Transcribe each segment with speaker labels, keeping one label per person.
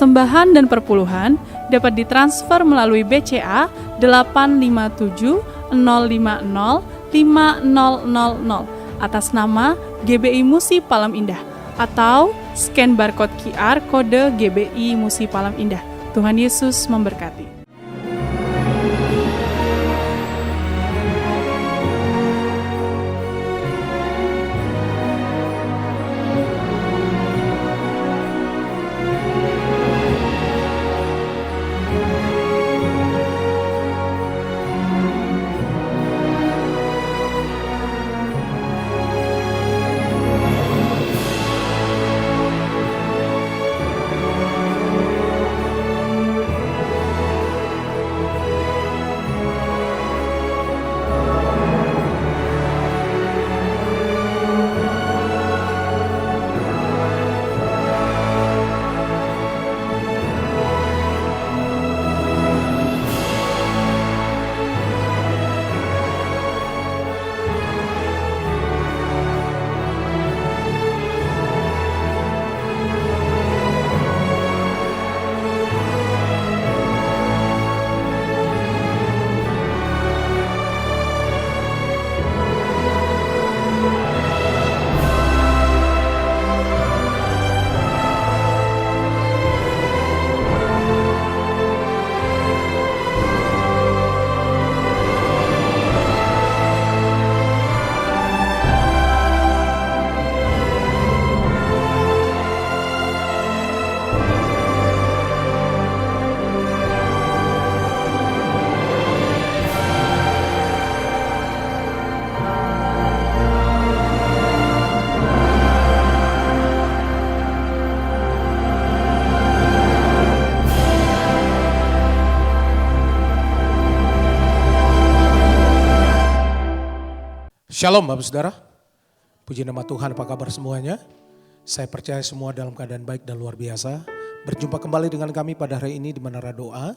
Speaker 1: persembahan dan perpuluhan dapat ditransfer melalui BCA 857 050 5000 atas nama GBI Musi Palam Indah atau scan barcode QR kode GBI Musi Palam Indah. Tuhan Yesus memberkati.
Speaker 2: Shalom Bapak Saudara, puji nama Tuhan, apa kabar semuanya? Saya percaya semua dalam keadaan baik dan luar biasa. Berjumpa kembali dengan kami pada hari ini di Menara Doa.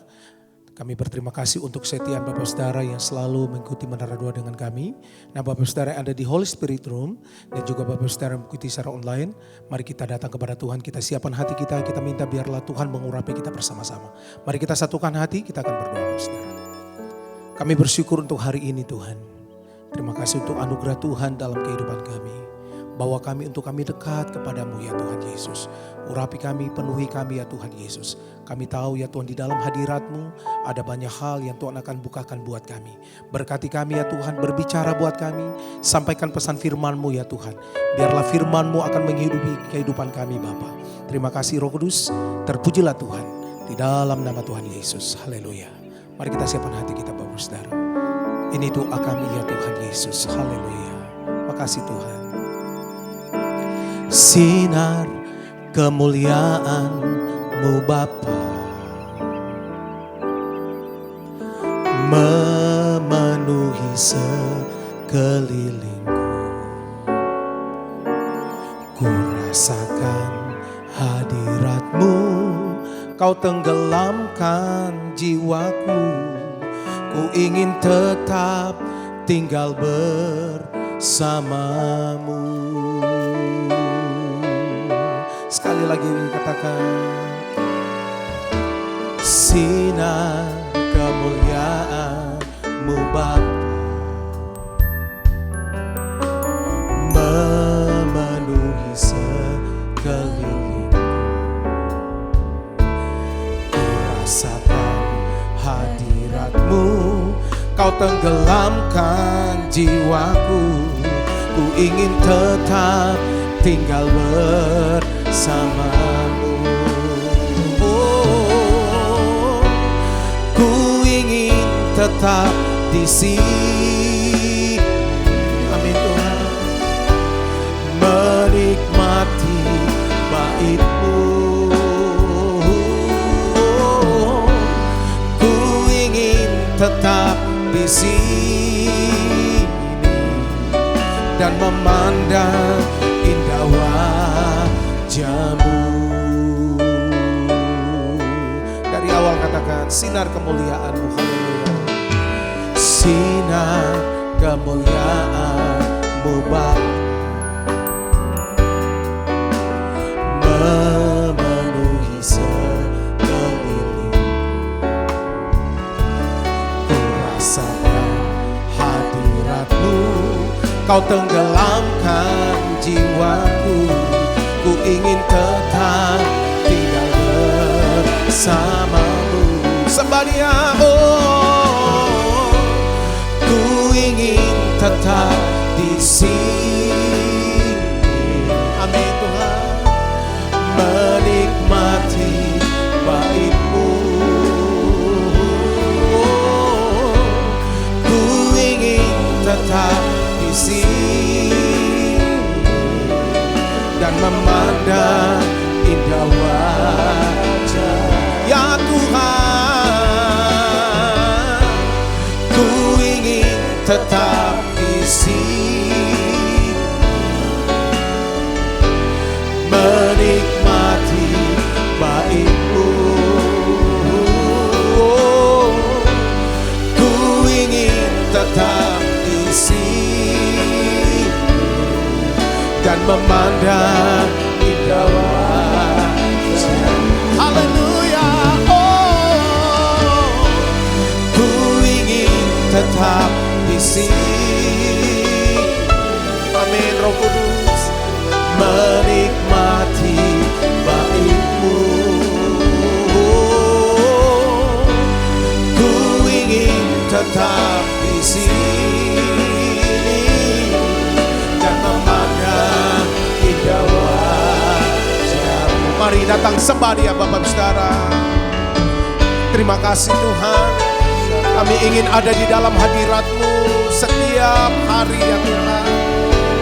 Speaker 2: Kami berterima kasih untuk kesetiaan Bapak Saudara yang selalu mengikuti Menara Doa dengan kami. Nah Bapak Saudara yang ada di Holy Spirit Room dan juga Bapak Saudara yang mengikuti secara online. Mari kita datang kepada Tuhan, kita siapkan hati kita minta biarlah Tuhan mengurapi kita bersama-sama. Mari kita satukan hati, kita akan berdoa Bapak Saudara. Kami bersyukur untuk hari ini Tuhan. Terima kasih untuk anugerah Tuhan dalam kehidupan kami. Bawa kami untuk kami dekat kepadamu ya Tuhan Yesus. Urapi kami, penuhi kami ya Tuhan Yesus. Kami tahu ya Tuhan di dalam hadirat-Mu ada banyak hal yang Tuhan akan bukakan buat kami. Berkati kami ya Tuhan, berbicara buat kami. Sampaikan pesan firman-Mu ya Tuhan. Biarlah firman-Mu akan menghidupi kehidupan kami Bapa. Terima kasih Roh Kudus, terpujilah Tuhan. Di dalam nama Tuhan Yesus, haleluya. Mari kita siapkan hati kita Bapak Saudara. Ini doa kami ya Tuhan Yesus, haleluya. Makasih Tuhan. Sinar kemuliaan-Mu Bapa memenuhi sekelilingku. Ku rasakan hadirat-Mu, Kau tenggelamkan jiwaku. Ku ingin tetap tinggal bersamamu. Sekali lagi katakan, sinar kemuliaan-Mu Bapa memenuhi sekelilingku. Ku rasakan hadirat-Mu, Kau tenggelamkan jiwaku. Ku ingin tetap tinggal bersamamu. Oh, ku ingin tetap di sini. Amin Tuhan. Menikmati bait-Mu. Oh, ku ingin tetap di sini dan memandang indah wajah-Mu. Dari awal katakan, sinar kemuliaan-Mu, haleluya. Sinar kemuliaan-Mu Bapa memenuhi sekelilingku. Kau tenggelamkan jiwaku, ku ingin tetap tinggal bersamamu. Sembah Dia, oh, ku ingin tetap di sini. Amin Tuhan, menikmati baik-Mu. Oh, ku ingin tetap di sini dan memandang indah wajah ya Tuhan. Ku ingin tetap di sini, menikmati baik-Mu. Oh, ku ingin tetap di sini dan memandang indah wajah. Haleluya. Oh, ku ingin tetap di sini. Amin. Roh Kudus, menikmati baik-Mu. Oh, ku ingin tetap di sini dan memandang indah wajah-Mu. Mari datang sembah Dia Bapak Saudara. Terima kasih Tuhan, kami ingin ada di dalam hadirat-Mu setiap hari ya Tuhan.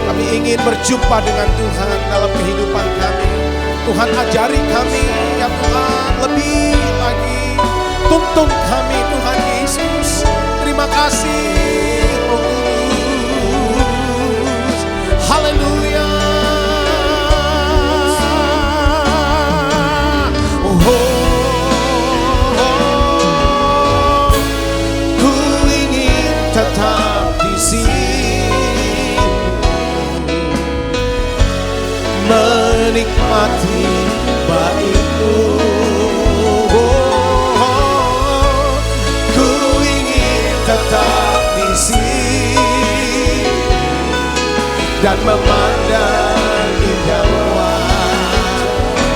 Speaker 2: Kami ingin berjumpa dengan Tuhan dalam kehidupan kami. Tuhan ajari kami ya Tuhan, lebih lagi tuntun kami Tuhan Yesus. Terima kasih Roh Kudus. Haleluya. Oh, ku ingin tetap di sini, menikmati baik-Mu. Ku ingin tetap di sini dan memandang indah wajah.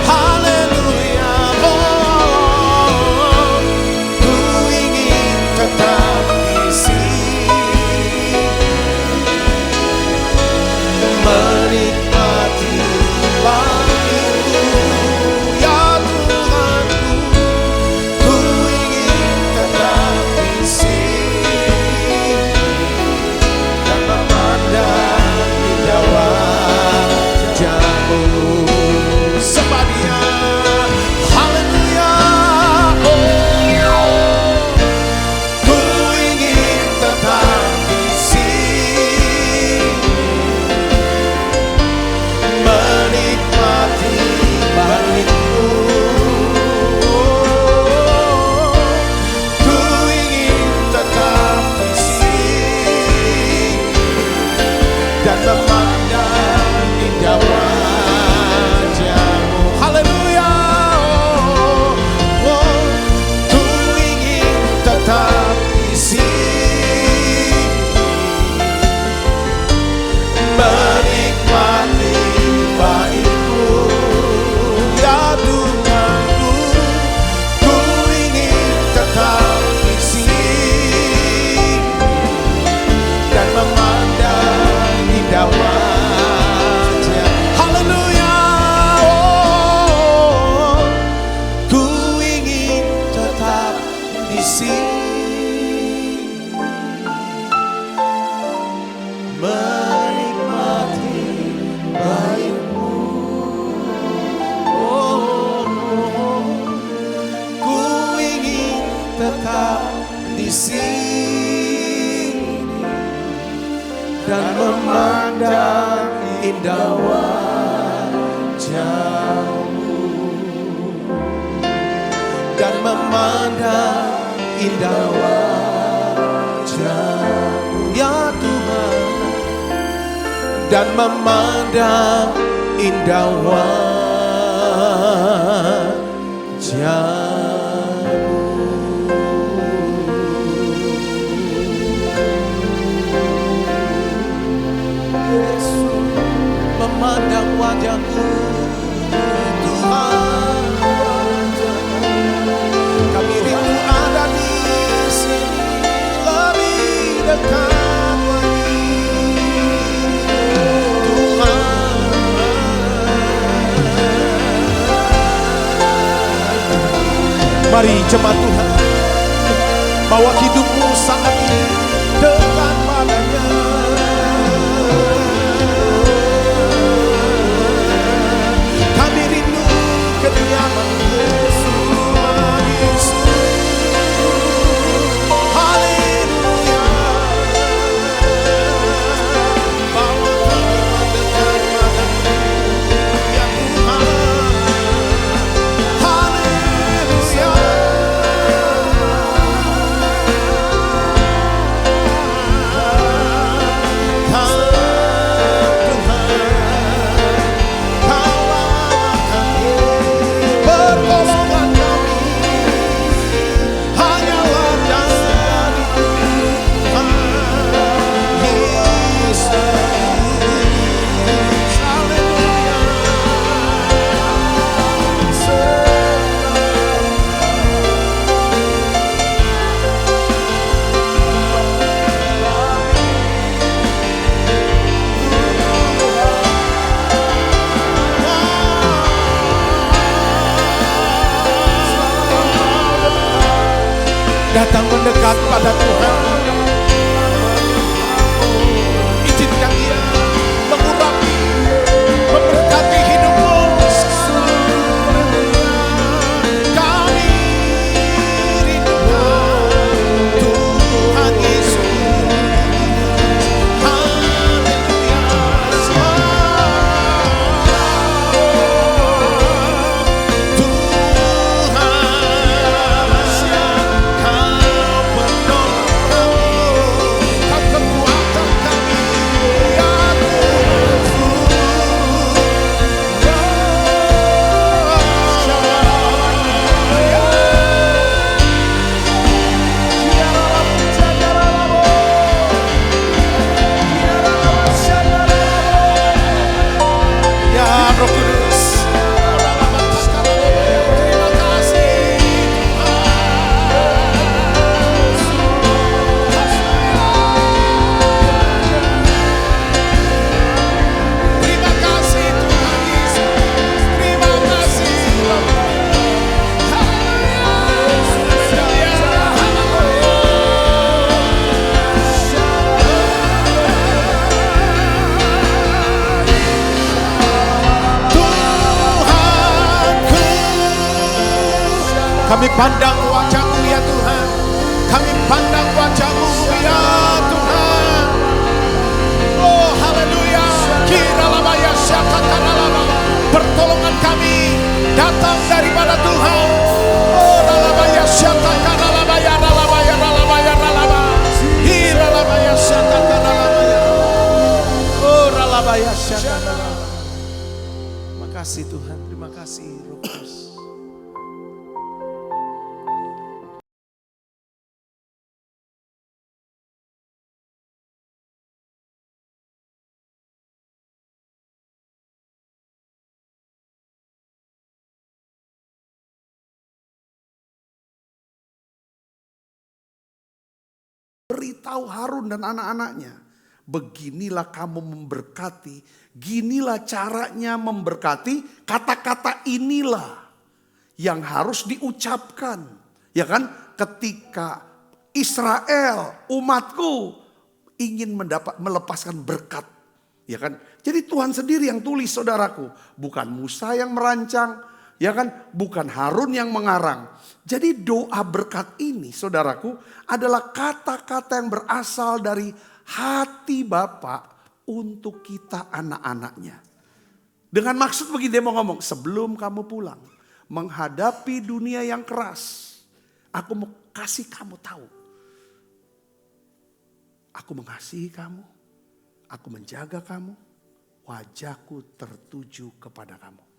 Speaker 2: Haleluya. Oh, ku ingin tetap di sini, menikmati baik-Mu ya Tuhanku. Ku ingin tetap di sini dan memandang indah wajah-Mu. Sembah Dia. Haleluya. Oh, ku ingin tetap di sini, menikmati baik-Mu. Ku ingin tetap di sini dan memandang indah wajah-Mu. Haleluya. Oh, ku ingin tetap di sini, menikmati baik-Mu ya Tuhanku. Ku ingin tetap di sini dan memandang indah wajah. Haleluya. Oh, ku ingin tetap di sini, menikmati baik-Mu. Oh, ku ingin tetap di sini dan memandang indah wajah-Mu, dan memandang indah wajah-Mu ya Tuhan, dan memandang indah wajah-Mu. Mari jemaat Tuhan, bawa hidupmu saat ini dekat padanya. Kami rindu kediaman Yesus. Haleluya. Bawa kami mendekat padamu, ya Tuhan. Haleluya. Datang mendekat pada Tuhan. Izinkan Dia mengurapi, memberkati hidupmu. Kami rindukan Tuhan Yesus. Haleluya. Roh Kudus, terima kasih terima kasih Tuhan Yesus, terima kasih. Kami pandang wajah-Mu ya Tuhan. Kami pandang wajah-Mu ya Tuhan. Oh haleluya. Kiralabaya syakatanalaba. Pertolongan kami datang daripada Tuhan. Oh ralabaya syakatanalabaya ralabaya ralabaya ralaba. Hiralabaya syakatanalabaya. Oh ralabaya syakatanalaba. Terima kasih Tuhan. Terima kasih Roh Kudus.
Speaker 3: Beritahu Harun dan anak-anaknya, beginilah kamu memberkati, ginilah caranya memberkati, kata-kata inilah yang harus diucapkan. Ya kan, ketika Israel, umatku ingin melepaskan berkat. Ya kan, jadi Tuhan sendiri yang tulis saudaraku, bukan Musa yang merancang, ya kan, bukan Harun yang mengarang. Jadi doa berkat ini saudaraku adalah kata-kata yang berasal dari hati Bapa untuk kita anak-anaknya. Dengan maksud begini dia mau ngomong, sebelum kamu pulang menghadapi dunia yang keras, aku mau kasih kamu tahu. Aku mengasihi kamu, aku menjaga kamu, wajahku tertuju kepada kamu.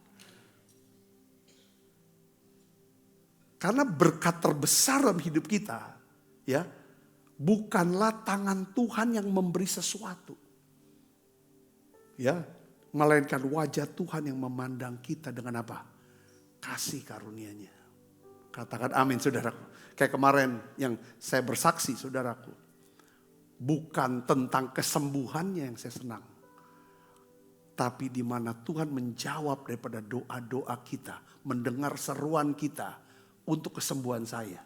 Speaker 3: Karena berkat terbesar dalam hidup kita, ya, bukanlah tangan Tuhan yang memberi sesuatu, ya, melainkan wajah Tuhan yang memandang kita dengan apa? Kasih karunia-Nya. Katakan amin saudaraku. Kayak kemarin yang saya bersaksi saudaraku, bukan tentang kesembuhannya yang saya senang, tapi di mana Tuhan menjawab daripada doa-doa kita, mendengar seruan kita untuk kesembuhan saya.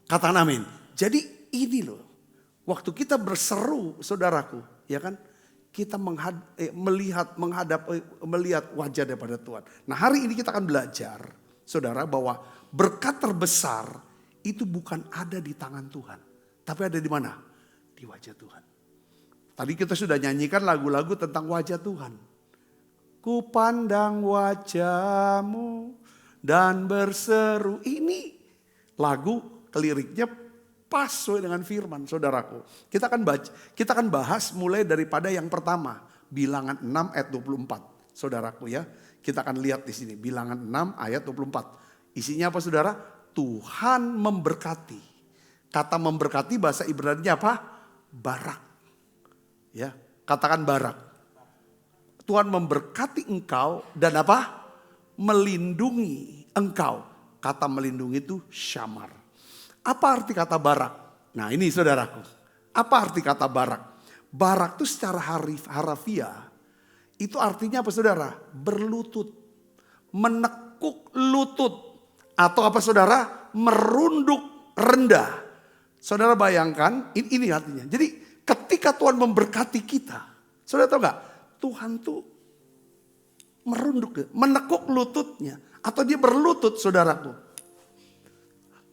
Speaker 3: Katakan amin. Jadi ini loh, waktu kita berseru saudaraku, ya kan? Kita melihat wajah daripada Tuhan. Nah hari ini kita akan belajar, saudara, bahwa berkat terbesar itu bukan ada di tangan Tuhan. Tapi ada di mana? Di wajah Tuhan. Tadi kita sudah nyanyikan lagu-lagu tentang wajah Tuhan. Ku pandang wajahmu dan berseru. Ini lagu liriknya pas sesuai dengan firman, saudaraku. Kita akan bahas mulai daripada yang pertama, Bilangan 6 ayat 24. Saudaraku ya, kita akan lihat di sini Bilangan 6 ayat 24. Isinya apa saudara? Tuhan memberkati. Kata memberkati bahasa Ibrani apa? Barak. Ya, katakan barak. Tuhan memberkati engkau dan apa? Melindungi engkau. Kata melindungi itu syamar. Apa arti kata barak? Nah ini saudaraku. Apa arti kata barak? Barak itu secara harafiah. Itu artinya apa saudara? Berlutut. Menekuk lutut. Atau apa saudara? Merunduk rendah. Saudara bayangkan ini artinya. Jadi ketika Tuhan memberkati kita. Saudara tahu gak? Tuhan tuh merunduk. Menekuk lututnya. Atau dia berlutut saudaraku.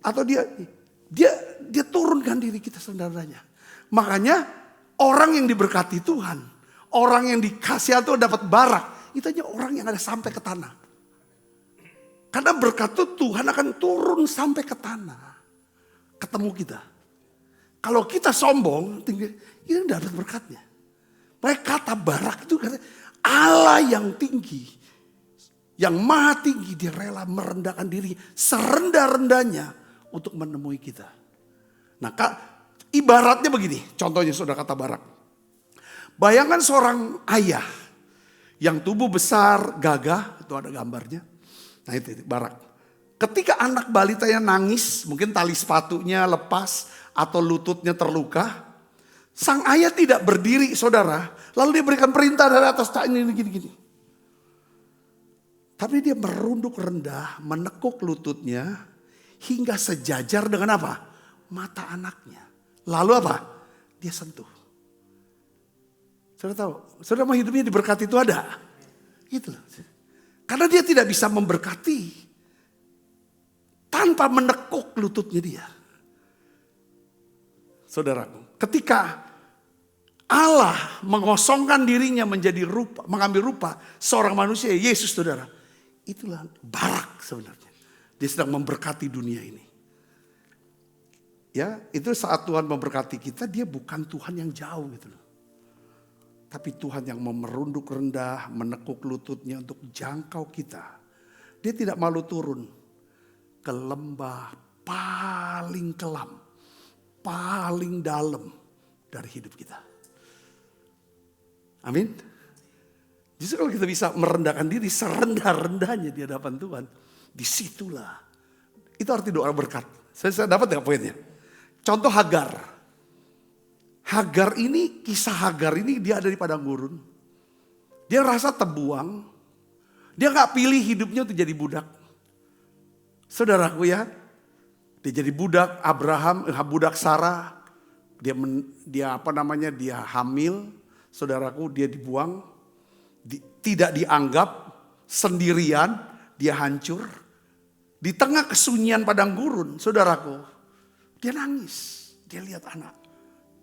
Speaker 3: Atau dia turunkan diri kita saudaranya. Makanya orang yang diberkati Tuhan, orang yang dikasih Tuhan dapat barak, itu hanya orang yang ada sampai ke tanah. Karena berkat itu Tuhan akan turun sampai ke tanah. Ketemu kita. Kalau kita sombong, tinggi, kita tidak dapat berkatnya. Makanya kata barak itu kata Allah yang tinggi. Yang maha tinggi, dia rela merendahkan diri serendah-rendahnya untuk menemui kita. Nah ibaratnya begini, contohnya saudara kata barak. Bayangkan seorang ayah yang tubuh besar, gagah, itu ada gambarnya. Nah itu barak. Ketika anak balitanya nangis, mungkin tali sepatunya lepas atau lututnya terluka. Sang ayah tidak berdiri saudara, lalu dia berikan perintah dari atas, tak ini gini-gini. Tapi dia merunduk rendah, menekuk lututnya hingga sejajar dengan apa? Mata anaknya. Lalu apa? Dia sentuh. Saudara tahu, saudara mau hidupnya diberkati itu ada. Gitu loh. Karena dia tidak bisa memberkati tanpa menekuk lututnya dia. Saudaraku, ketika Allah mengosongkan dirinya mengambil rupa seorang manusia, Yesus saudara. Itulah barak sebenarnya. Dia sedang memberkati dunia ini. Ya, itu saat Tuhan memberkati kita, dia bukan Tuhan yang jauh gitu loh. Tapi Tuhan yang merunduk rendah, menekuk lututnya untuk jangkau kita. Dia tidak malu turun ke lembah paling kelam, paling dalam dari hidup kita. Amin. Justru kalau kita bisa merendahkan diri serendah-rendahnya di hadapan Tuhan, disitulah. Itu arti doa berkat. Saya dapat gak poinnya? Contoh Hagar. Hagar ini, kisah Hagar ini dia ada di padang gurun. Dia rasa terbuang. Dia gak pilih hidupnya untuk jadi budak. Saudaraku ya, dia jadi budak Abraham, budak Sarah. Dia hamil. Saudaraku dia dibuang. Tidak dianggap, sendirian, dia hancur. Di tengah kesunyian padang gurun, saudaraku, dia nangis, dia lihat anak.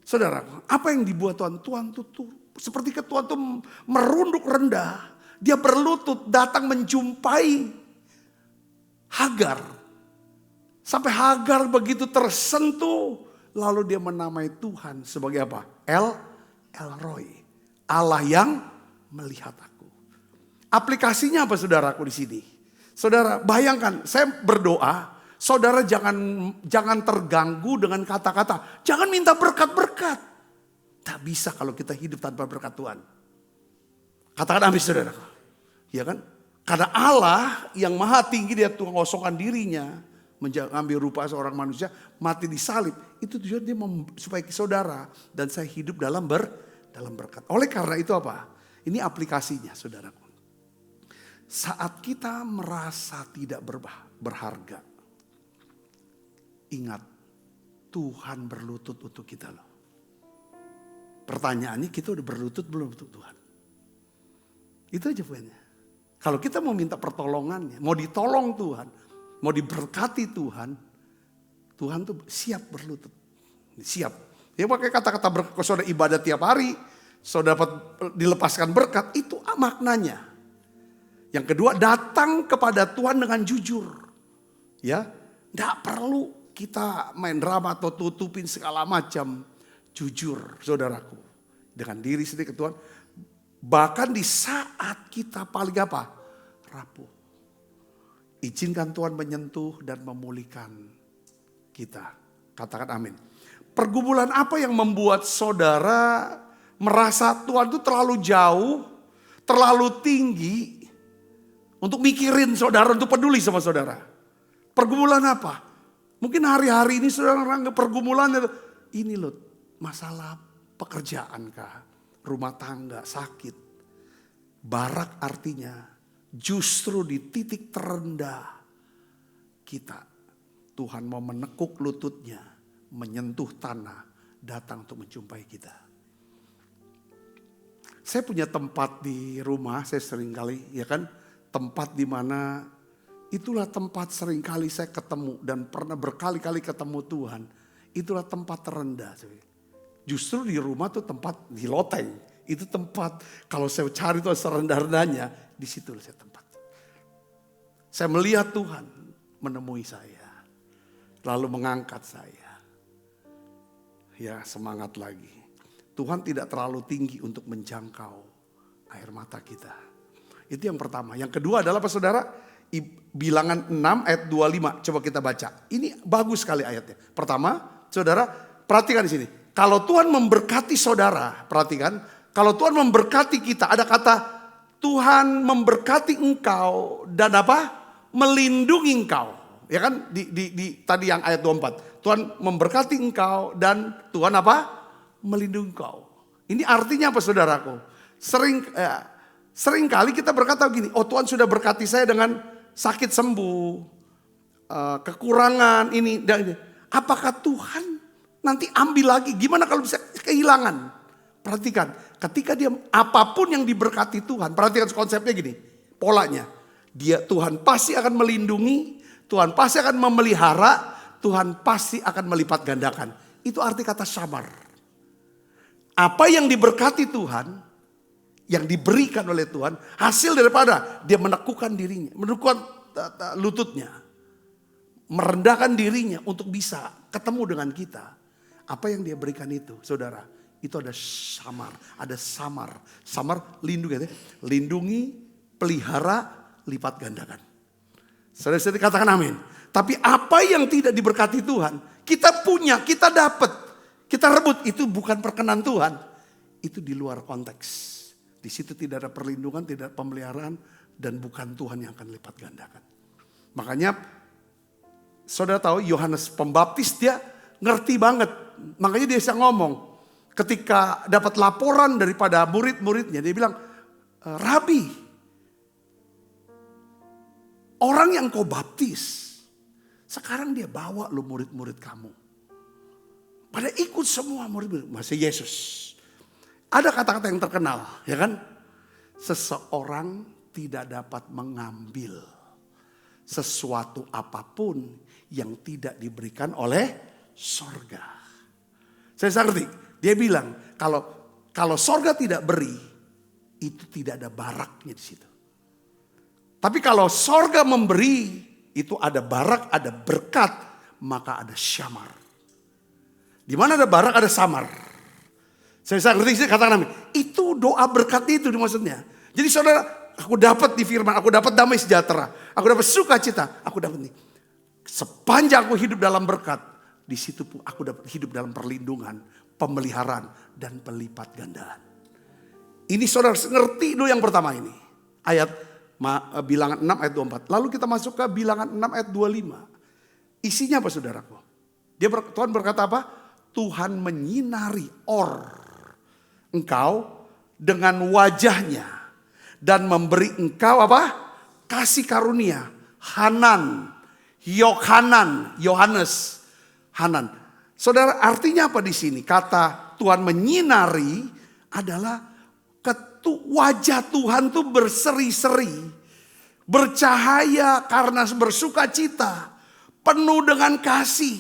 Speaker 3: Saudaraku, apa yang dibuat Tuhan? Tuhan tuh seperti Tuhan tuh merunduk rendah. Dia berlutut datang menjumpai Hagar. Sampai Hagar begitu tersentuh, lalu dia menamai Tuhan sebagai apa? El Roy, Allah yang melihat aku. Aplikasinya apa saudaraku di sini? Saudara bayangkan, saya berdoa, saudara jangan terganggu dengan kata-kata. Jangan minta berkat-berkat. Tak bisa kalau kita hidup tanpa berkat Tuhan. Katakan amin saudara. Ya kan? Karena Allah yang maha tinggi, dia Tuhan ngosongkan dirinya, mengambil rupa seorang manusia, mati di salib. Itu tujuan dia supaya saudara dan saya hidup dalam berkat. Oleh karena itu apa? Ini aplikasinya saudaraku. Saat kita merasa tidak berharga, ingat Tuhan berlutut untuk kita loh. Pertanyaannya, kita udah berlutut belum untuk Tuhan? Itu aja poinnya. Kalau kita mau minta pertolongannya, mau ditolong Tuhan, mau diberkati Tuhan, Tuhan tuh siap berlutut. Siap. Ya pakai kata-kata berkat, saudara ibadah tiap hari, saudara dapat dilepaskan berkat, itu maknanya. Yang kedua, datang kepada Tuhan dengan jujur. Ya, enggak perlu kita main drama atau tutupin segala macam. Jujur, saudaraku, dengan diri sendiri ke Tuhan. Bahkan di saat kita paling apa? Rapuh. Izinkan Tuhan menyentuh dan memulihkan kita. Katakan amin. Pergumulan apa yang membuat saudara merasa Tuhan itu terlalu jauh, terlalu tinggi untuk mikirin saudara, untuk peduli sama saudara? Pergumulan apa? Mungkin hari-hari ini saudara nggak pergumulannya. Ini loh, masalah pekerjaan kah? Rumah tangga, sakit. Barak artinya justru di titik terendah kita. Tuhan mau menekuk lututnya, menyentuh tanah, datang untuk menjumpai kita. Saya punya tempat di rumah, saya sering kali, ya kan, tempat di mana itulah tempat sering kali saya ketemu dan pernah berkali-kali ketemu Tuhan. Itulah tempat terendah. Justru di rumah tuh tempat di loteng. Itu tempat kalau saya cari tuh serendah-rendahnya, di situ saya tempat. Saya melihat Tuhan menemui saya. Lalu mengangkat saya. Ya, semangat lagi. Tuhan tidak terlalu tinggi untuk menjangkau air mata kita. Itu yang pertama. Yang kedua adalah apa saudara? Bilangan 6 ayat 25. Coba kita baca. Ini bagus sekali ayatnya. Pertama, saudara, perhatikan di sini. Kalau Tuhan memberkati saudara, perhatikan. Kalau Tuhan memberkati kita, ada kata Tuhan memberkati engkau dan apa? Melindungi engkau. Ya kan? Di tadi yang ayat 24. Tuhan memberkati engkau dan Tuhan apa? Melindungi engkau. Ini artinya apa saudaraku? Sering kali kita berkata begini, oh Tuhan sudah berkati saya dengan sakit sembuh, kekurangan ini dan ini. Apakah Tuhan nanti ambil lagi? Gimana kalau bisa kehilangan? Perhatikan, ketika dia apapun yang diberkati Tuhan, perhatikan konsepnya gini, polanya. Tuhan pasti akan melindungi, Tuhan pasti akan memelihara, Tuhan pasti akan melipat gandakan. Itu arti kata samar. Apa yang diberkati Tuhan, yang diberikan oleh Tuhan, hasil daripada dia menekukkan dirinya, menekukkan lututnya, merendahkan dirinya untuk bisa ketemu dengan kita. Apa yang dia berikan itu, saudara, itu ada samar, samar lindungi, lindungi, pelihara, lipat gandakan. Saudara-saudara katakan amin. Tapi apa yang tidak diberkati Tuhan, kita punya, kita dapat, kita rebut, itu bukan perkenan Tuhan, itu di luar konteks. Di situ tidak ada perlindungan, tidak ada pemeliharaan, dan bukan Tuhan yang akan lipat gandakan. Makanya saudara tahu Yohanes Pembaptis dia ngerti banget. Makanya dia bisa ngomong. Ketika dapat laporan daripada murid-muridnya, dia bilang, Rabi, orang yang kau baptis, sekarang dia bawa lo murid-murid kamu. Pada ikut semua murid-murid, masih Yesus. Ada kata-kata yang terkenal, ya kan? Seseorang tidak dapat mengambil sesuatu apapun yang tidak diberikan oleh sorga. Saya ngerti. Dia bilang kalau sorga tidak beri, itu tidak ada baraknya di situ. Tapi kalau sorga memberi, itu ada barak, ada berkat, maka ada syamar. Di mana ada barak, ada samar. Saya ngerti, katakan amin. Itu doa berkat itu maksudnya. Jadi saudara, aku dapat di firman, aku dapat damai sejahtera, aku dapat sukacita, aku dapat nih. Sepanjang aku hidup dalam berkat, di situ aku dapat hidup dalam perlindungan, pemeliharaan, dan pelipat gandaan. Ini saudara ngerti dulu yang pertama ini. Ayat bilangan 6 ayat 24. Lalu kita masuk ke bilangan 6 ayat 25. Isinya apa saudaraku? Tuhan berkata apa? Tuhan menyinari engkau dengan wajahnya. Dan memberi engkau apa? Kasih karunia. Yohanes. Hanan. Saudara, artinya apa di sini? Kata Tuhan menyinari adalah wajah Tuhan tuh berseri-seri, bercahaya karena bersuka cita, penuh dengan kasih,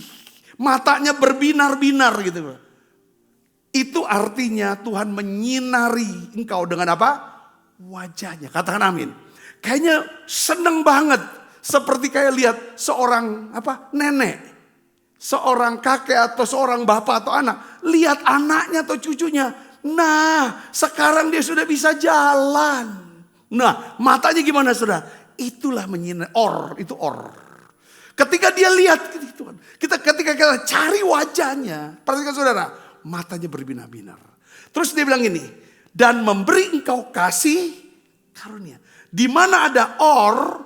Speaker 3: matanya berbinar-binar gitu. Itu artinya Tuhan menyinari engkau dengan apa? Wajahnya. Katakan amin. Kayaknya seneng banget. Seperti kayak lihat seorang nenek, seorang kakek atau seorang bapak atau anak. Lihat anaknya atau cucunya. Nah, sekarang dia sudah bisa jalan. Nah, matanya gimana saudara? Itulah menyinari. Itu or. Ketika dia lihat, ketika kita cari wajahnya. Perhatikan saudara, matanya berbinar-binar. Terus dia bilang ini, dan memberi engkau kasih karunia. Di mana ada or,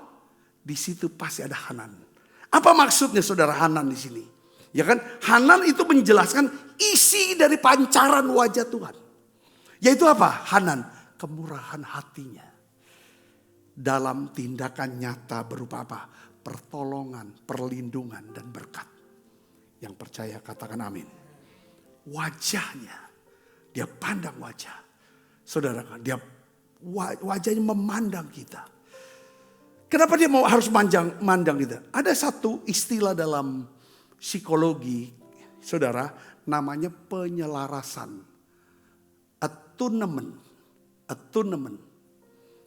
Speaker 3: di situ pasti ada Hanan. Apa maksudnya saudara Hanan di sini? Ya kan, Hanan itu menjelaskan isi dari pancaran wajah Tuhan. Yaitu apa? Hanan, kemurahan hatinya. Dalam tindakan nyata berupa apa? Pertolongan, perlindungan, dan berkat. Yang percaya katakan amin. Wajahnya, dia pandang wajah. Saudara, dia wajahnya memandang kita. Kenapa dia harus mandang kita? Ada satu istilah dalam psikologi, saudara, namanya penyelarasan. Attunement.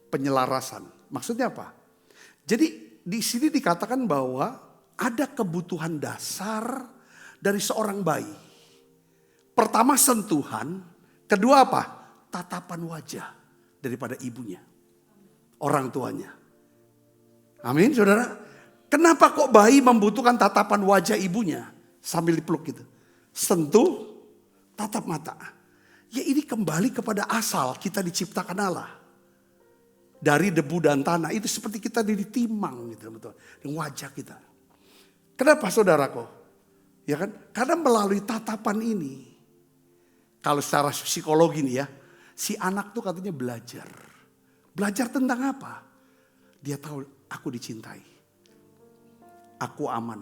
Speaker 3: Penyelarasan. Maksudnya apa? Jadi di sini dikatakan bahwa ada kebutuhan dasar dari seorang bayi. Pertama sentuhan, kedua apa? Tatapan wajah daripada ibunya, orang tuanya. Amin, saudara. Kenapa kok bayi membutuhkan tatapan wajah ibunya sambil dipeluk gitu? Sentuh, tatap mata. Ya ini kembali kepada asal kita diciptakan Allah. Dari debu dan tanah itu seperti kita ditimang gitu betul. Dengan wajah kita. Kenapa saudaraku? Ya kan? Karena melalui tatapan ini. Kalau secara psikologi nih ya. Si anak tuh katanya belajar. Belajar tentang apa? Dia tahu aku dicintai. Aku aman.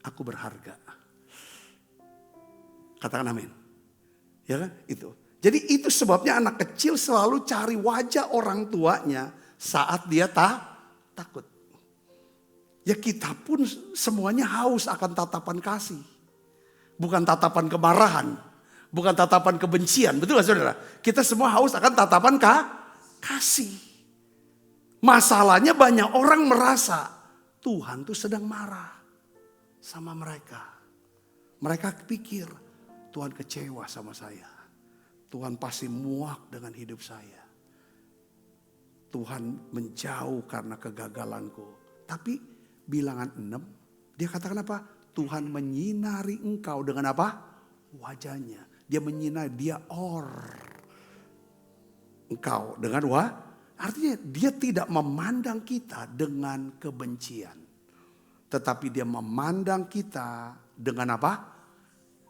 Speaker 3: Aku berharga. Katakan amin. Ya kan? Itu. Jadi itu sebabnya anak kecil selalu cari wajah orang tuanya saat dia takut. Ya kita pun semuanya haus akan tatapan kasih. Bukan tatapan kemarahan. Bukan tatapan kebencian. Betul gak saudara? Kita semua haus akan tatapan kasih. Masalahnya banyak orang merasa Tuhan tuh sedang marah sama mereka. Mereka pikir Tuhan kecewa sama saya. Tuhan pasti muak dengan hidup saya. Tuhan menjauh karena kegagalanku. Tapi bilangan 6, dia katakan apa? Tuhan menyinari engkau dengan apa? Wajahnya. Dia menyinari, dia engkau dengan artinya dia tidak memandang kita dengan kebencian. Tetapi dia memandang kita dengan apa?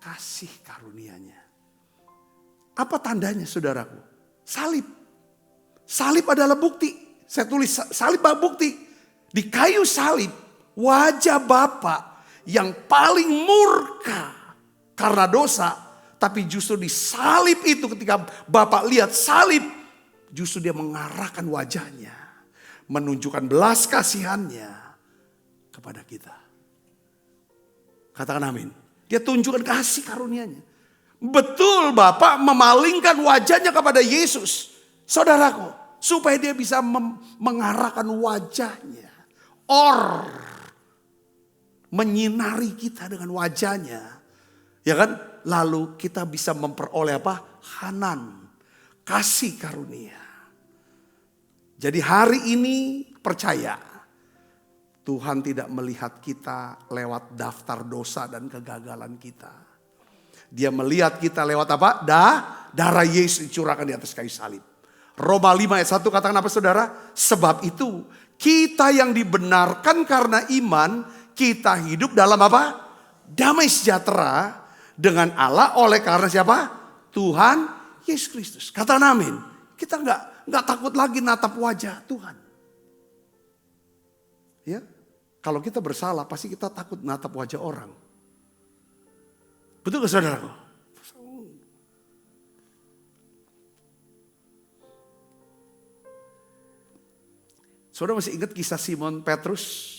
Speaker 3: Kasih karunia-Nya. Apa tandanya saudaraku? Salib. Salib adalah bukti. Saya tulis salib adalah bukti. Di kayu salib wajah Bapa yang paling murka karena dosa. Tapi justru di salib itu ketika Bapa lihat salib. Justru dia mengarahkan wajahnya. Menunjukkan belas kasihannya kepada kita. Katakan amin. Dia tunjukkan kasih karunia-Nya. Betul Bapak memalingkan wajahnya kepada Yesus. Saudaraku. Supaya dia bisa mengarahkan wajahnya. Menyinari kita dengan wajahnya. Ya kan? Lalu kita bisa memperoleh apa? Hanan. Kasih karunia. Jadi hari ini percaya. Tuhan tidak melihat kita lewat daftar dosa dan kegagalan kita. Dia melihat kita lewat apa? Darah Yesus dicurahkan di atas kayu salib. Roma 5 ayat 1 katakan apa saudara? Sebab itu kita yang dibenarkan karena iman, kita hidup dalam apa? Damai sejahtera dengan Allah oleh karena siapa? Tuhan Yesus Kristus. Katakan amin. Kita nggak takut lagi natap wajah Tuhan. Ya, kalau kita bersalah pasti kita takut natap wajah orang. Betul gak saudaraku? Saudara masih ingat kisah Simon Petrus?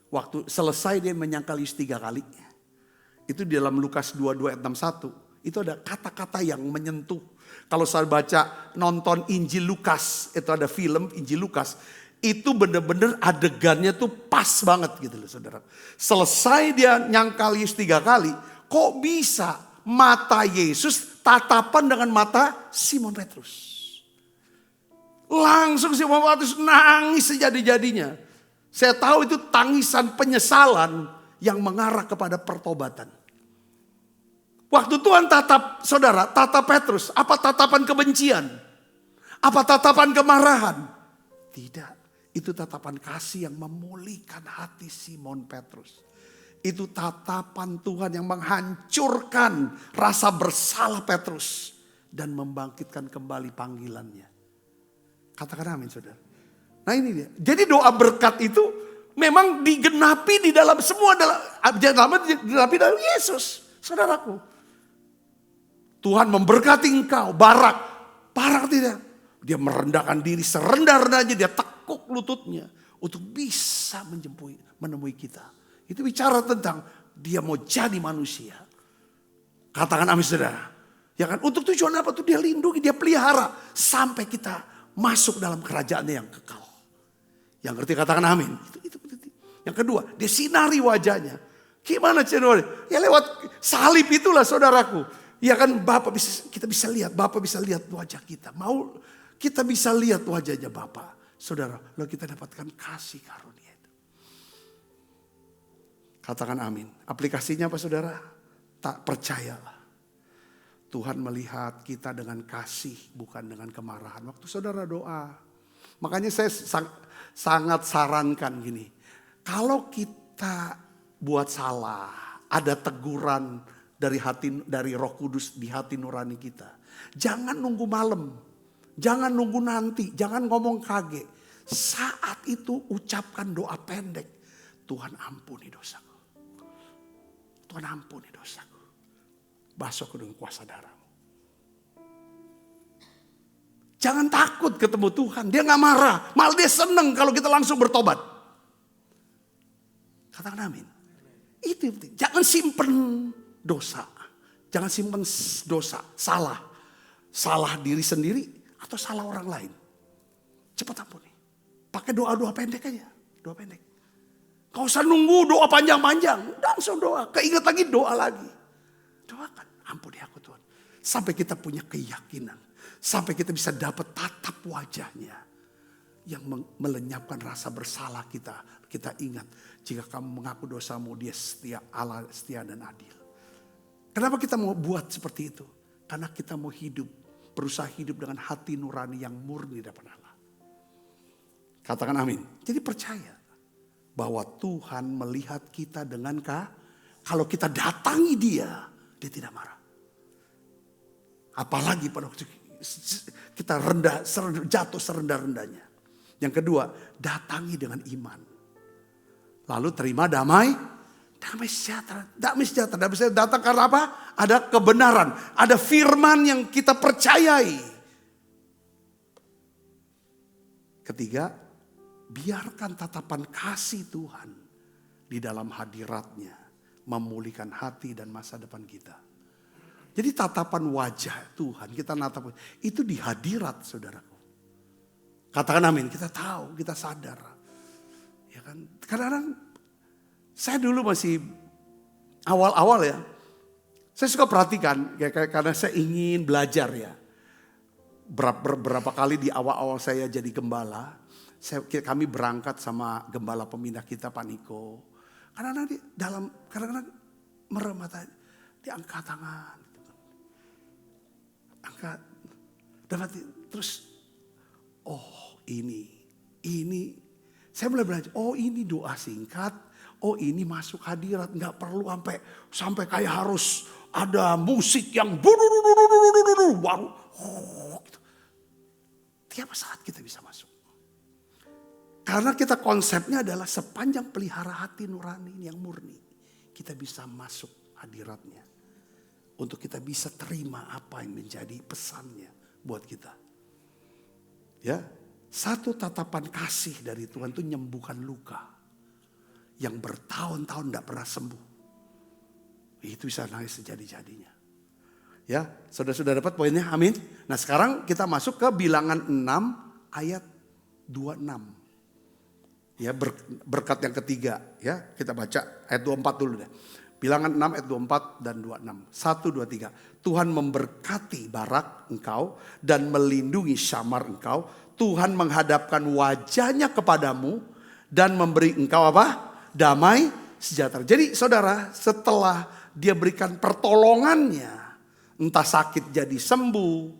Speaker 3: Waktu selesai dia menyangkal Yesus 3 kali. Itu di dalam Lukas 22 ayat 61. Itu ada kata-kata yang menyentuh. Kalau saya baca nonton Injil Lukas. Itu ada film Injil Lukas. Itu benar-benar adegannya tuh pas banget gitu loh saudara. Selesai dia nyangkal Yesus 3 kali. Kok bisa mata Yesus tatapan dengan mata Simon Petrus? Langsung Simon Petrus nangis sejadi-jadinya. Saya tahu itu tangisan penyesalan yang mengarah kepada pertobatan. Waktu Tuhan tatap saudara, tatap Petrus, apa tatapan kebencian? Apa tatapan kemarahan? Tidak, itu tatapan kasih yang memulihkan hati Simon Petrus. Itu tatapan Tuhan yang menghancurkan rasa bersalah Petrus dan membangkitkan kembali panggilannya. Katakan amin saudara. Nah ini dia. Jadi doa berkat itu memang digenapi di dalam semua digenapi dalam Yesus. Saudaraku. Tuhan memberkati engkau. Barak tidak. Dia merendahkan diri serendah-rendahnya. Dia tekuk lututnya. Untuk bisa menemui kita. Itu bicara tentang dia mau jadi manusia. Katakan amin saudara. Ya kan? Untuk tujuan apa tuh? Dia lindungi, dia pelihara. Sampai kita masuk dalam kerajaannya yang kekal. Yang ngerti katakan amin. Itu. Yang kedua, dia sinari wajahnya. Gimana cara? Ya lewat salib itulah saudaraku. Ya kan kita bisa lihat. Bapak bisa lihat wajah kita. Mau kita bisa lihat wajahnya Bapak. Saudara, lalu kita dapatkan kasih karunia itu. Katakan amin. Aplikasinya apa saudara? Tak percayalah. Tuhan melihat kita dengan kasih, bukan dengan kemarahan. Waktu saudara doa. Makanya saya sangat sarankan gini. Kalau kita buat salah, ada teguran dari Roh Kudus di hati nurani kita. Jangan nunggu malam. Jangan nunggu nanti. Jangan ngomong kage. Saat itu ucapkan doa pendek. Tuhan ampuni dosaku. Tuhan ampuni dosaku. Basuhku dengan kuasa darah-Mu. Jangan takut ketemu Tuhan. Dia gak marah. Malah dia senang kalau kita langsung bertobat. Katakan amin. Itu penting. Jangan simpen dosa. Jangan simpen dosa. Salah. Salah diri sendiri atau salah orang lain. Cepat ampuni. Pakai doa-doa pendek aja. Doa pendek. Gak usah nunggu doa panjang-panjang. Langsung doa. Keinget lagi doa lagi. Doakan, ampuni aku Tuhan. Sampai kita punya keyakinan. Sampai kita bisa dapat tatap wajahnya. Yang melenyapkan rasa bersalah kita. Kita ingat, jika kamu mengaku dosamu, dia setia, Allah setia dan adil. Kenapa kita mau buat seperti itu? Karena kita mau hidup, berusaha hidup dengan hati nurani yang murni dari Allah. Katakan amin. Jadi percaya bahwa Tuhan melihat kita dengan kalau kita datangi dia tidak marah. Apalagi pada waktu kita jatuh serendah-rendahnya. Yang kedua, datangi dengan iman. Lalu terima damai sejahtera. Damai sejahtera datang karena apa? Ada kebenaran, ada firman yang kita percayai. Ketiga, biarkan tatapan kasih Tuhan di dalam hadiratnya memulihkan hati dan masa depan kita. Jadi tatapan wajah Tuhan, kita natap itu di hadirat saudaraku. Katakan amin, kita tahu, kita sadar. Ya kan? Kadang-kadang saya dulu masih awal-awal ya. Saya suka perhatikan karena saya ingin belajar ya. Berapa kali di awal-awal saya jadi gembala, kami berangkat sama gembala pemindah kita Pak Niko. Kadang-kadang merem mata, dia angkat tangan, angkat, terus, oh ini, saya mulai belajar, oh ini doa singkat, oh ini masuk hadirat, nggak perlu sampai kayak harus ada musik yang wow, gitu. Tiap saat kita bisa masuk. Karena kita konsepnya adalah sepanjang pelihara hati nurani yang murni. Kita bisa masuk hadiratnya. untuk kita bisa terima apa yang menjadi pesannya buat kita. Ya, satu tatapan kasih dari Tuhan itu menyembuhkan luka yang bertahun-tahun tidak pernah sembuh. Itu bisa nangis sejadi-jadinya. Ya, sudah dapat poinnya, amin. Nah sekarang kita masuk ke Bilangan 6 ayat 26. Ya, berkat yang ketiga, ya kita baca ayat 24 dulu deh. Bilangan 6 ayat 24 dan 26. 1, 2, 3. Tuhan memberkati Barak engkau dan melindungi Syamar engkau. Tuhan menghadapkan wajahnya kepadamu dan memberi engkau apa? Damai sejahtera. Jadi saudara, setelah dia berikan pertolongannya, entah sakit jadi sembuh,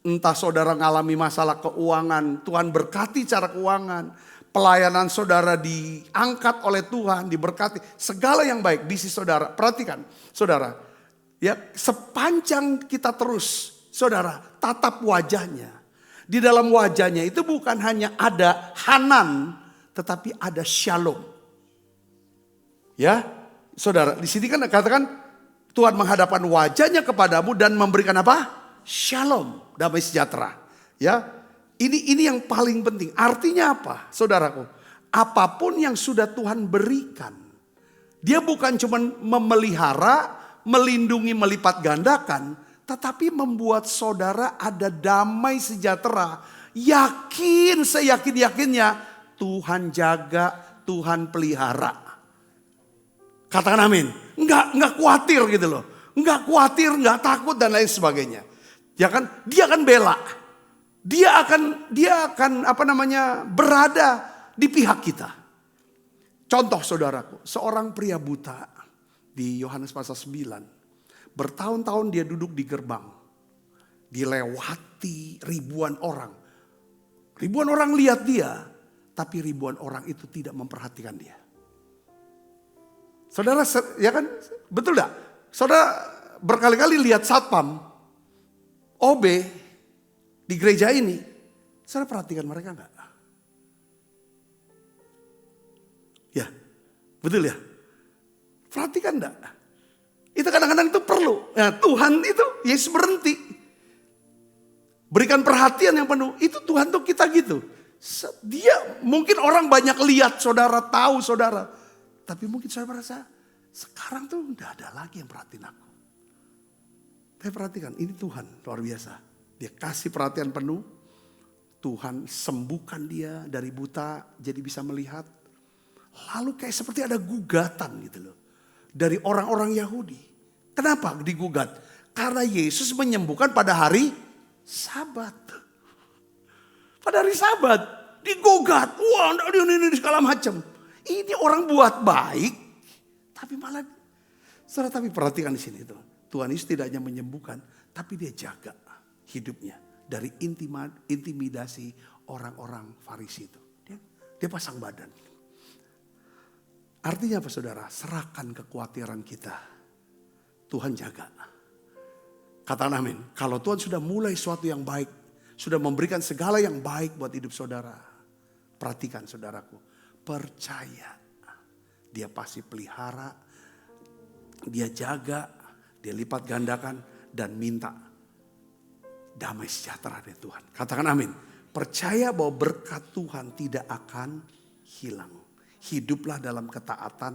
Speaker 3: entah saudara mengalami masalah keuangan, Tuhan berkati cara keuangan, pelayanan saudara diangkat oleh Tuhan, diberkati, segala yang baik bisnis saudara. Perhatikan saudara, ya sepanjang kita terus saudara tatap wajahnya. Di dalam wajahnya itu bukan hanya ada Hanan, tetapi ada Shalom. Ya, saudara, di sini kan katakan Tuhan menghadapkan wajahnya kepadamu dan memberikan apa? Shalom, damai sejahtera. Ya, ini yang paling penting. Artinya apa, saudaraku? Apapun yang sudah Tuhan berikan, dia bukan cuma memelihara, melindungi, melipat gandakan, tetapi membuat saudara ada damai sejahtera. Yakin, seyakin-yakinnya Tuhan jaga, Tuhan pelihara. Katakan amin. Enggak khawatir gitu loh. Enggak khawatir, enggak takut dan lain sebagainya. Ya kan? Dia akan bela. Dia akan berada di pihak kita. Contoh saudaraku, seorang pria buta di Yohanes pasal 9. Bertahun-tahun dia duduk di gerbang. Dilewati ribuan orang. Ribuan orang lihat dia, tapi ribuan orang itu tidak memperhatikan dia. Saudara, ya kan? Betul gak? Saudara berkali-kali lihat satpam, OB di gereja ini. Saudara perhatikan mereka gak? Ya, betul ya? Perhatikan gak? Itu kadang-kadang itu perlu. Nah, Tuhan itu, Yesus berhenti. Berikan perhatian yang penuh. Itu Tuhan tuh kita gitu. Dia mungkin orang banyak lihat saudara, tahu saudara. Tapi mungkin saya merasa sekarang tuh udah ada lagi yang perhatiin aku. Saya perhatikan, ini Tuhan luar biasa. Dia kasih perhatian penuh. Tuhan sembuhkan dia dari buta jadi bisa melihat. Lalu kayak seperti ada gugatan gitu loh. Dari orang-orang Yahudi. Kenapa digugat? Karena Yesus menyembuhkan pada hari Sabat. Pada hari Sabat digugat. Wah, ini segala macam. Ini orang buat baik, tapi malah, saudara, tapi perhatikan di sini tuh. Tuhan Yesus tidak hanya menyembuhkan, tapi dia jaga hidupnya dari intimidasi orang-orang Farisi itu. Dia pasang badan. Artinya apa saudara? Serahkan kekhawatiran kita. Tuhan jaga. Katakan amin. Kalau Tuhan sudah mulai sesuatu yang baik, sudah memberikan segala yang baik buat hidup saudara. Perhatikan saudaraku. Percaya, dia pasti pelihara, dia jaga, dia lipat gandakan dan minta damai sejahtera dari Tuhan. Katakan amin. Percaya bahwa berkat Tuhan tidak akan hilang. Hiduplah dalam ketaatan,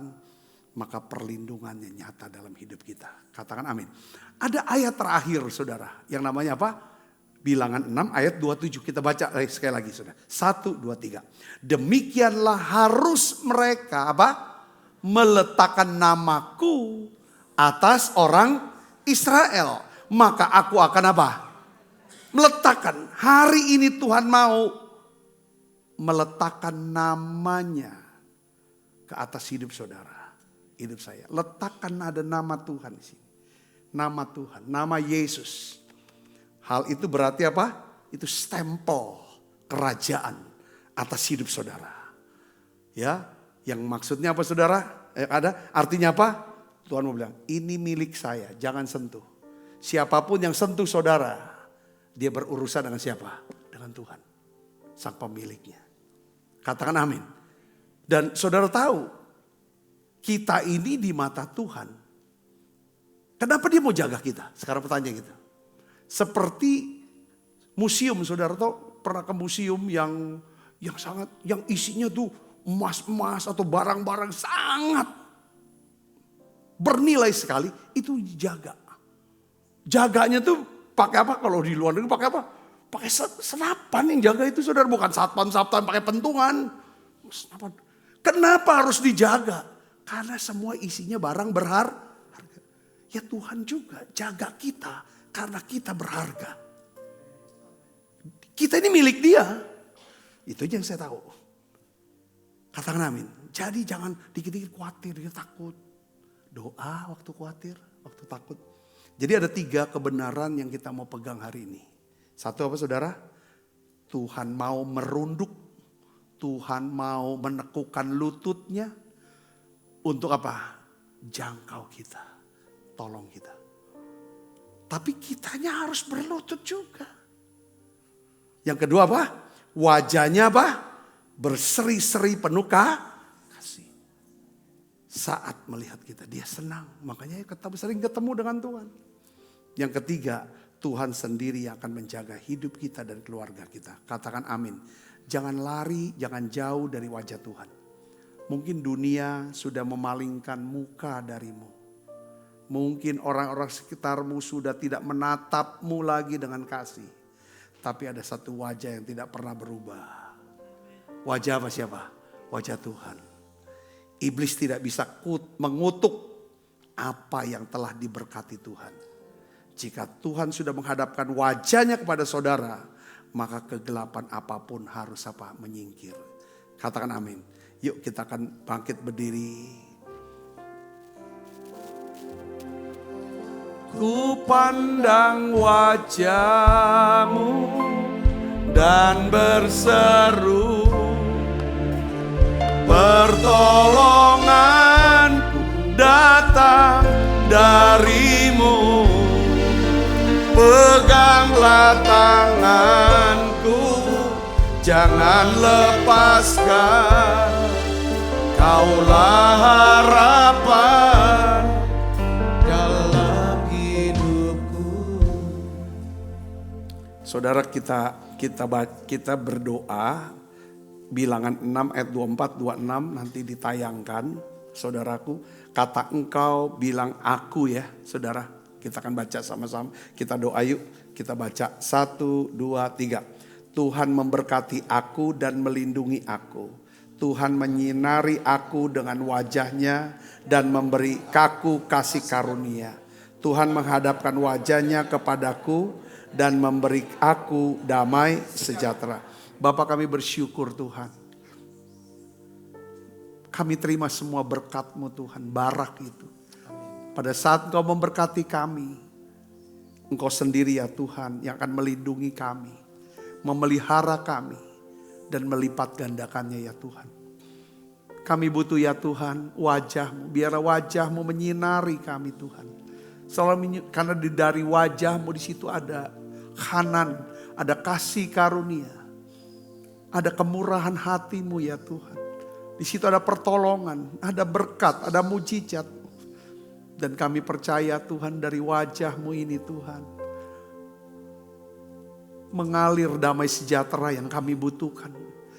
Speaker 3: maka perlindungannya nyata dalam hidup kita. Katakan amin. Ada ayat terakhir saudara, yang namanya apa? Bilangan 6 ayat 27. Kita baca sekali lagi saudara. 1, 2, 3. Demikianlah harus mereka apa? Meletakkan namaku atas orang Israel. Maka aku akan apa? Meletakkan. Hari ini Tuhan mau meletakkan namanya ke atas hidup saudara. Hidup saya. Letakkan ada nama Tuhan di sini. Nama Tuhan. Nama Yesus. Hal itu berarti apa? Itu stempel kerajaan atas hidup saudara. Ya, yang maksudnya apa saudara? Ada artinya apa? Tuhan mau bilang, ini milik saya, jangan sentuh. Siapapun yang sentuh saudara, dia berurusan dengan siapa? Dengan Tuhan, sang pemiliknya. Katakan amin. Dan saudara tahu, kita ini di mata Tuhan Kenapa dia mau jaga kita? Sekarang pertanyaan kita. Seperti museum, saudara tahu pernah ke museum yang isinya tuh emas-emas atau barang-barang sangat bernilai sekali, itu dijaga. Jaganya tuh pakai apa? Kalau di luar negeri pakai apa? Pakai senapan yang jaga itu, saudara, bukan satpam pakai pentungan. Senapan. Kenapa harus dijaga? Karena semua isinya barang berharga. Ya Tuhan juga jaga kita karena kita berharga. Kita ini milik Dia. Itu aja yang saya tahu. Katakan amin. Jadi jangan dikit-dikit khawatir, takut. Doa waktu khawatir, waktu takut. Jadi ada 3 kebenaran yang kita mau pegang hari ini. Satu apa, saudara? Tuhan mau merunduk. Tuhan mau menekukkan lututnya. Untuk apa? Jangkau kita. Tolong kita. Tapi kitanya harus berlutut juga. Yang kedua apa? Wajahnya apa? Berseri-seri penuh kasih. Saat melihat kita, dia senang. Makanya kita sering ketemu dengan Tuhan. Yang ketiga, Tuhan sendiri yang akan menjaga hidup kita dan keluarga kita. Katakan amin. Jangan lari, jangan jauh dari wajah Tuhan. Mungkin dunia sudah memalingkan muka darimu. Mungkin orang-orang sekitarmu sudah tidak menatapmu lagi dengan kasih. Tapi ada satu wajah yang tidak pernah berubah. Wajah apa siapa? Wajah Tuhan. Iblis tidak bisa mengutuk apa yang telah diberkati Tuhan. Jika Tuhan sudah menghadapkan wajahnya kepada saudara, maka kegelapan apapun harus apa? Menyingkir. Katakan amin. Yuk kita akan bangkit berdiri. Ku pandang wajah-Mu dan berseru, pertolonganku datang dari-Mu. Peganglah tanganku, jangan lepaskan, Kaulah harapan dalam hidupku. Saudara, kita berdoa. Bilangan 6 ayat 24, 26 nanti ditayangkan. Saudaraku, kata engkau bilang aku ya, saudara. Kita akan baca sama-sama. Kita doa yuk. Kita baca 1, 2, 3. Tuhan memberkati aku dan melindungi aku. Tuhan menyinari aku dengan wajahnya dan memberi aku kasih karunia. Tuhan menghadapkan wajahnya kepadaku dan memberi aku damai sejahtera. Bapa, kami bersyukur Tuhan. Kami terima semua berkat-Mu Tuhan, barak itu. Pada saat Engkau memberkati kami, Engkau sendiri ya Tuhan yang akan melindungi kami, memelihara kami, dan melipat gandakannya ya Tuhan. Kami butuh ya Tuhan wajah-Mu, biar wajah-Mu menyinari kami Tuhan. Karena dari wajah-Mu di situ ada hanan, ada kasih karunia. Ada kemurahan hati-Mu ya Tuhan. Di situ ada pertolongan, ada berkat, ada mujizat. Dan kami percaya Tuhan dari wajah-Mu ini Tuhan. Mengalir damai sejahtera yang kami butuhkan.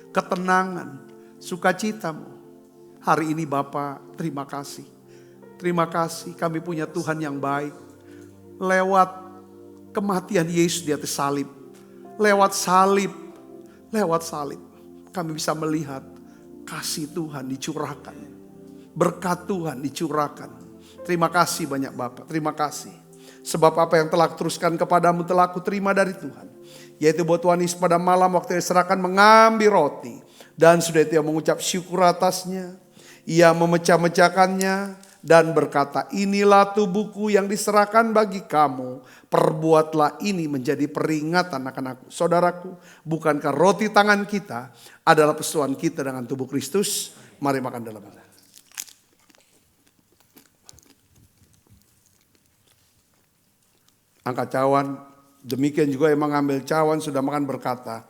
Speaker 3: Ketenangan, sukacita-Mu. Hari ini Bapa, terima kasih. Terima kasih kami punya Tuhan yang baik. Lewat kematian Yesus di atas salib. Lewat salib kami bisa melihat kasih Tuhan dicurahkan. Berkat Tuhan dicurahkan. Terima kasih banyak Bapak, terima kasih. Sebab apa yang telah teruskan kepadamu telah aku terima dari Tuhan. Yaitu bahwa Tuhan Yesus pada malam waktu diserahkan mengambil roti. Dan sudah itu ia mengucap syukur atasnya. Ia memecah-mecahkannya dan berkata, inilah tubuhku yang diserahkan bagi kamu. Perbuatlah ini menjadi peringatan akan aku. Saudaraku, bukankah roti tangan kita adalah persetujuan kita dengan tubuh Kristus? Mari makan dalam hati. Angkat cawan. Demikian juga yang mengambil cawan sudah makan berkata,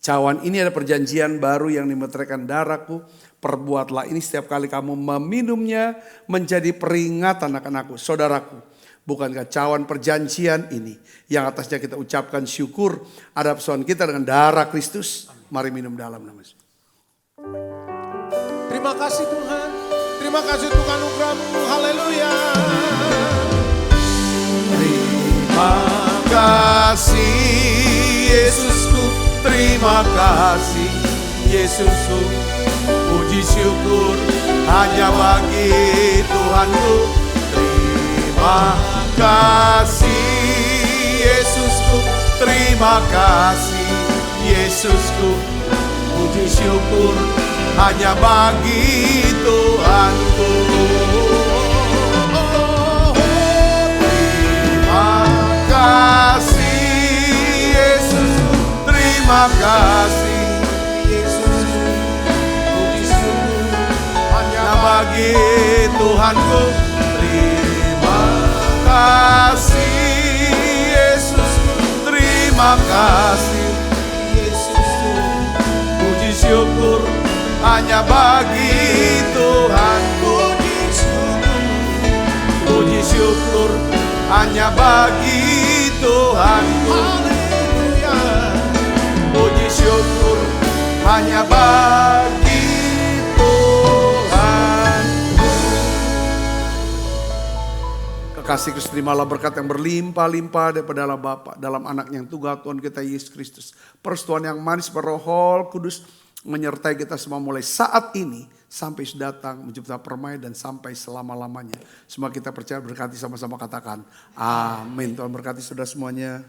Speaker 3: cawan ini ada perjanjian baru yang dimeteraikan darahku. Perbuatlah ini setiap kali kamu meminumnya menjadi peringatan akan aku. Saudaraku, bukankah cawan perjanjian ini yang atasnya kita ucapkan syukur ada persoalan kita dengan darah Kristus. Mari minum dalam nama Yesus.
Speaker 2: Terima kasih Tuhan. Terima kasih Tuhan anugerah-Mu. Haleluya.
Speaker 3: Terima kasih Yesusku, terima kasih Yesusku. Puji syukur hanya bagi Tuhanku. Terima kasih Yesusku, terima kasih Yesusku. Puji syukur hanya bagi Tuhanku. Terima kasih Yesusku, terima kasih Yesusku. Puji syukur hanya bagi Tuhanku. Terima kasih Yesusku, terima kasih Yesusku. Puji syukur hanya bagi Tuhan. Puji syukur hanya bagi Tuhan. Haleluya. Puji syukur hanya bagi Tuhan. Kekasih Kristus, terimalah berkat yang berlimpah-limpah daripada Allah Bapa dalam anak yang tunggal Tuhan kita Yesus Kristus. Persetujuan yang manis berroh Kudus menyertai kita semua mulai saat ini sampai sudah datang mencipta permai dan sampai selama-lamanya. Semua kita percaya berkati sama-sama katakan amin. Tuhan berkati saudara semuanya.